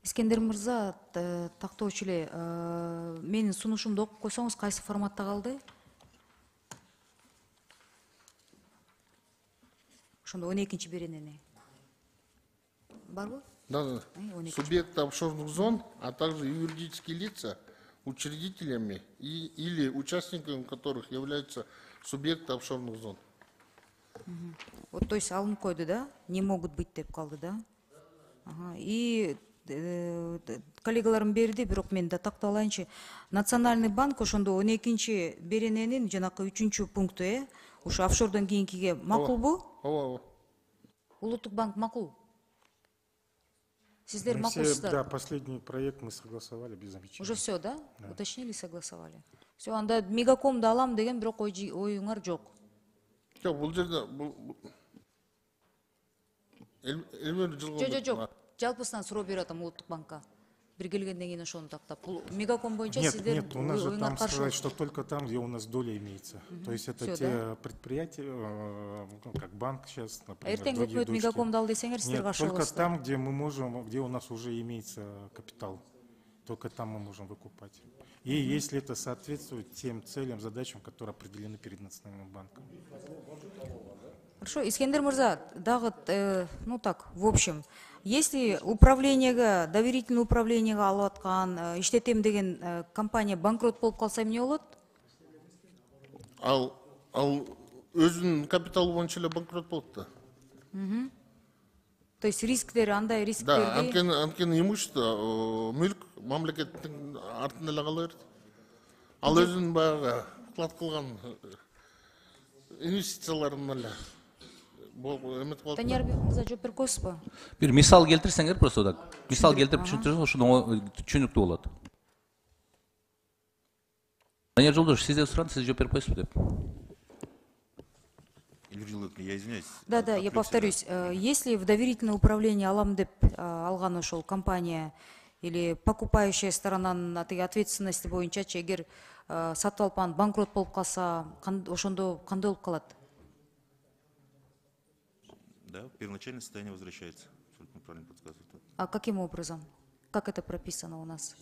Искендер Мырза, тактоочу эле, менин сунушумду окуп койсоңуз кайсы форматта калды? Ошондо 12 беренени. Барбы? Да, да. 12. Субъекты офшорных зон, а также юридические лица, учредителями или участниками которых являются субъекты офшорных зон. Вот, то есть алынып койду, да? Не могут быть деп калды, да? Ага. И коллегаларым берди, бирок мен да такталайынчы. Национальный банк ошондо 12 берененин жанакы 3 пункту, ушу офшордон кийинкиге макулбу? Ооба. Улуттук банк макул? Сиздер Мы все, макулсуздар? да, последний проект мы согласовали без замечаний. Уже все, да? Уточнили, согласовали. Все, анда мегакомду алам деген бирок оюңар жок. Жоқ, бұл жерде Эльмир жылғы. Жок. Жалпысынан суроо берип атам улуттук банкка. Бир келгенден кийин ошону тактап. Бул мегаком боюнча Нет, сиздер нет, у нас же там каршы. сказать, что только там, где у нас доля имеется. То есть это Всё, те предприятия, ну, как банк сейчас, например, Эртең другие өкмөт дочки. мегакомду ал десеңер сиздер Нет, каршы только болосуздар. там, где мы можем, где у нас уже имеется капитал. Только там мы можем выкупать. И если это соответствует тем целям, задачам, которые определены перед Национальным банком. Хорошо, Искендер Мырза, дагы, ну так, в общем, если управлениеге, доверительный управлениеге алып аткан, иштетем деген компания банкрот болуп калса эмне болот? Ал өзүнүн капиталы боюнча эле банкрот болот да. То есть рисктер, андай Да, рисктерди. анткени имущество, мүлк мамлекеттин артында эле кала берет. Ал өзүнүн баягы вклад кылган инвестицияларын эле эметип калат. Танияр Мырза жооп берип коесузбу? Bir misal keltirsеңер просто так. Misal keltirip түшүндүрсөңүз ошондо түшүнүктүү болот. Данияр Жолдошев, сизден сурады, сиз жооп берип коесузбу деп. Я извиняюсь. Да, я повторюсь. Если в доверительное управление алам деп алган ошол компания или покупающая сторонанын ответственности боюнча эгер сатып алып анан банкрот болуп калса, ошондо кандай болуп калат? Да, первоначальное состояние возвращается. Абсолютно правильно подсказывает. А каким образом? Как это прописано у нас?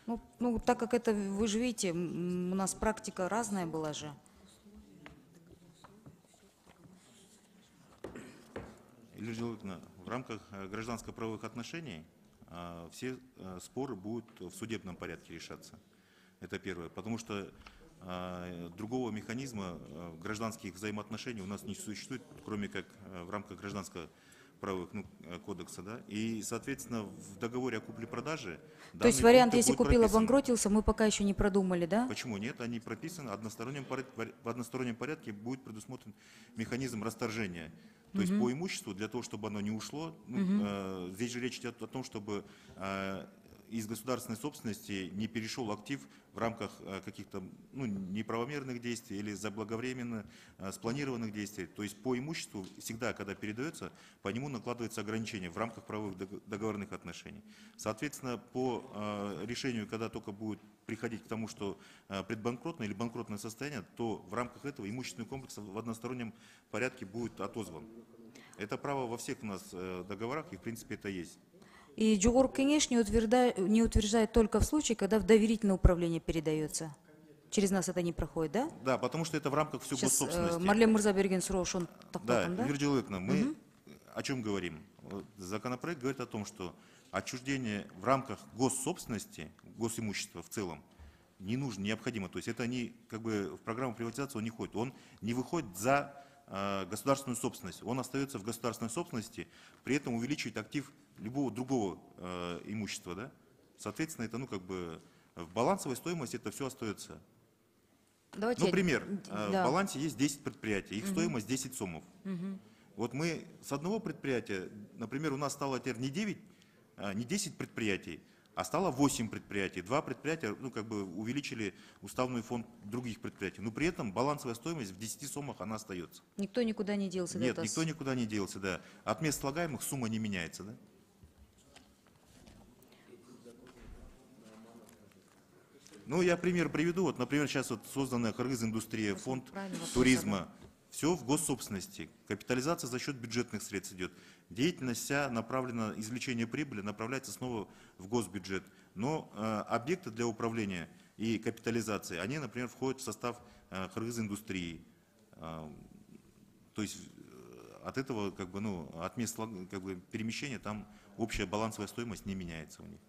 Ну, так как это, вы же видите, у нас практика разная была же. Илья Желудовна, в рамках гражданско-правовых отношений все споры будут в судебном порядке решаться. Это первое. Потому что другого механизма гражданских взаимоотношений у нас не существует, кроме как в рамках гражданско-правовых кодекса. Да? И, соответственно, в договоре о купле-продаже... То есть вариант, если купил, обанкротился, мы пока еще не продумали, да? Почему нет? Они прописаны. В одностороннем порядке будет предусмотрен механизм расторжения. То есть по имуществу, для того, чтобы оно не ушло, здесь же речь идет о том, чтобы из государственной собственности не перешел актив в рамках каких-то неправомерных действий или заблаговременно спланированных действий. То есть по имуществу всегда, когда передается, по нему накладывается ограничение в рамках правовых договорных отношений. Соответственно, по решению, когда только будет приходить к тому, что предбанкротное или банкротное состояние, то в рамках этого имущественный комплекс в одностороннем порядке будет отозван. Это право во всех у нас договорах, и в принципе это есть. И Жогорку кеңеш не утверждает только в случае, когда в доверительное управление передается. Через нас это не проходит, да? Да, потому что это в рамках всего госсобственности. Марлен Мырза берген суроо ошону Да, такталган, да? Эльвира Желудовна, мы о чем говорим? Законопроект говорит о том, что отчуждение в рамках госсобственности, госимущества в целом, не нужно, необходимо. То есть это не, как бы в программу приватизации он не входит. Он не выходит за государственную собственность. Он остается в государственной собственности, при этом увеличивает актив любого другого имущества. Да? Соответственно, это в балансовой стоимости это все остается. Давайте Например, в балансе есть 10 предприятий, их стоимость 10 сомов. Вот мы с одного предприятия, например, у нас стало теперь не 10 предприятий, а стало 8 предприятий. 2 предприятия увеличили уставной фонд других предприятий. Но при этом балансовая стоимость в 10 сомах она остается. Никто никуда не делся. Нет, никто никуда не делся, да. От мест слагаемых сумма не меняется, да? Ну, я пример приведу. Вот, например, сейчас созданная Кыргыз-индустрия, фонд туризма. Все в госсобственности. Капитализация за счет бюджетных средств идет. деятельность вся направлена, извлечение прибыли направляется снова в госбюджет. Но объекты для управления и капитализации, они, например, входят в состав кыргыз-индустрии. То есть от этого, как бы, ну, от мест как бы, перемещения там общая балансовая стоимость не меняется у них.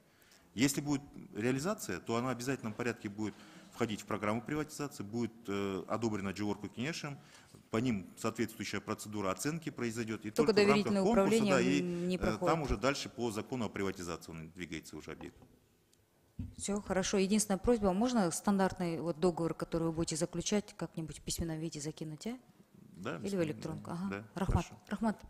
Если будет реализация, то она в обязательном порядке будет входить в программу приватизации, будет одобрена Джеворку Кенешем, по ним соответствующая процедура оценки произойдет. И Только в рамках доверительное конкурса, управление да, и не проходит. там уже дальше по закону о приватизации он двигается уже объект. Все, хорошо. Единственная просьба, можно стандартный вот договор, который вы будете заключать, как-нибудь в письменном виде закинуть, а? Да, Или в электронку? Ага. Да, Рахмат. хорошо. Рахмат.